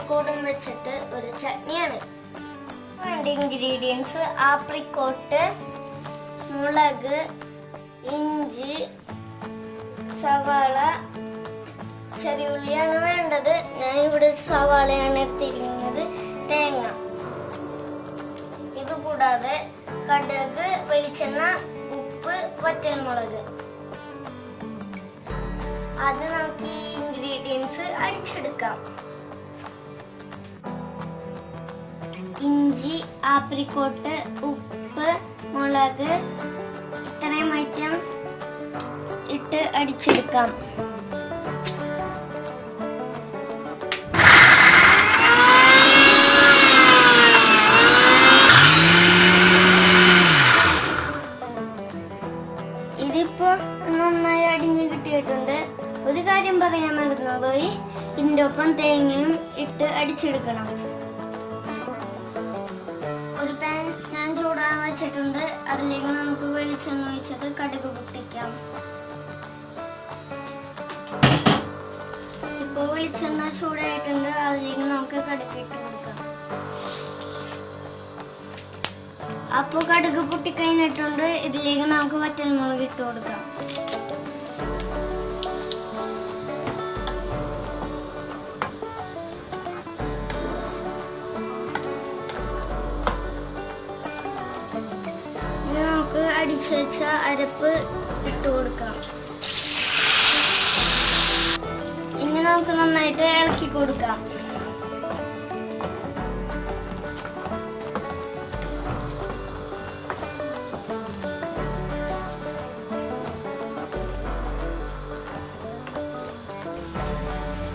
ആപ്രിക്കോട്ടും വെച്ചിട്ട് ഒരു ചട്നിയാണ്. വേണ്ട ഇൻഗ്രീഡിയൻസ് ആപ്രിക്കോട്ട്, മുളക്, ഇഞ്ചി, സവാള, ചെറിയ ഉള്ളിയാണ് വേണ്ടത്. ഞാൻ ഇവിടെ സവാളയാണ് എടുത്തിരിക്കുന്നത്. തേങ്ങ, ഇത് കൂടാതെ കടുക്, വെളിച്ചെണ്ണ, ഉപ്പ്, വറ്റൽമുളക്. അത് നമുക്ക് ഈ ഇൻഗ്രീഡിയൻസ് അടിച്ചെടുക്കാം. ഇഞ്ചി, ആപ്രിക്കോട്ട്, ഉപ്പ്, മുളക്, ഇത്രയും ഐറ്റം ഇട്ട് അടിച്ചെടുക്കാം. ഇതിപ്പോ നന്നായി അടിഞ്ഞു കിട്ടിയിട്ടുണ്ട്. ഒരു കാര്യം പറയാൻ മറന്നുപോയി, ഇതിന്റെ ഒപ്പം തേങ്ങയും ഇട്ട് അടിച്ചെടുക്കണം. ഒരു പാൻ ഞാൻ ചൂടാൻ വെച്ചിട്ടുണ്ട്. അതിലേക്ക് നമുക്ക് വെളിച്ചെണ്ണ ഒഴിച്ചിട്ട് കടുക് പൊട്ടിക്കാം. ഇപ്പൊ വെളിച്ചെണ്ണ ചൂടായിട്ടുണ്ട്. അതിലേക്ക് നമുക്ക് കടുക് ഇട്ട് കൊടുക്കാം. അപ്പൊ കടുക് പൊട്ടിക്കഴിഞ്ഞിട്ടുണ്ട്. ഇതിലേക്ക് നമുക്ക് വറ്റൽമുളക് ഇട്ട് കൊടുക്കാം. ഇനി നമുക്ക് അടിച്ചു വെച്ച അരപ്പ് ഇട്ട് കൊടുക്കാം. ഇനി നമുക്ക് നന്നായിട്ട് ഇളക്കി കൊടുക്കാം.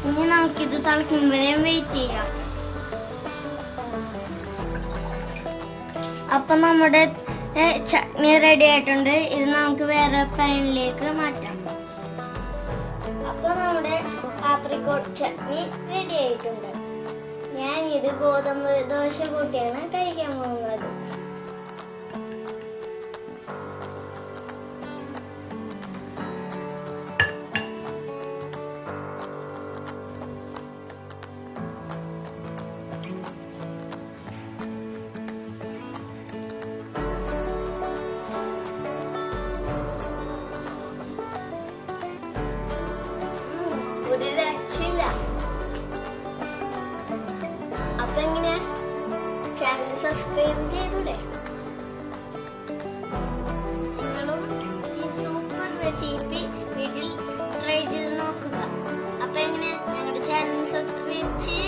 ഇനി നമുക്കിത് തിളക്കും വരെ വെയിറ്റ് ചെയ്യാം. അപ്പൊ നമ്മുടെ ചട്നി റെഡി ആയിട്ടുണ്ട്. ഇത് നമുക്ക് വേറെ പാനിലേക്ക് മാറ്റാം. അപ്പൊ നമ്മുടെ ആപ്രിക്കോട്ട് ചട്നി റെഡി ആയിട്ടുണ്ട്. ഞാൻ ഇത് ഗോതമ്പ് ദോശ കൂട്ടിയാണ് കഴിക്കാൻ പോകുന്നത്. ഒരു രക്ഷയില്ല. അപ്പൊ എങ്ങനെ ചാനൽ സബ്സ്ക്രൈബ് ചെയ്തൂടെ? നിങ്ങളും ഈ സൂപ്പർ റെസിപ്പി വീട്ടിൽ ട്രൈ ചെയ്ത് നോക്കുക. അപ്പൊ എങ്ങനെ ഞങ്ങളുടെ ചാനൽ സബ്സ്ക്രൈബ് ചെയ്യുക.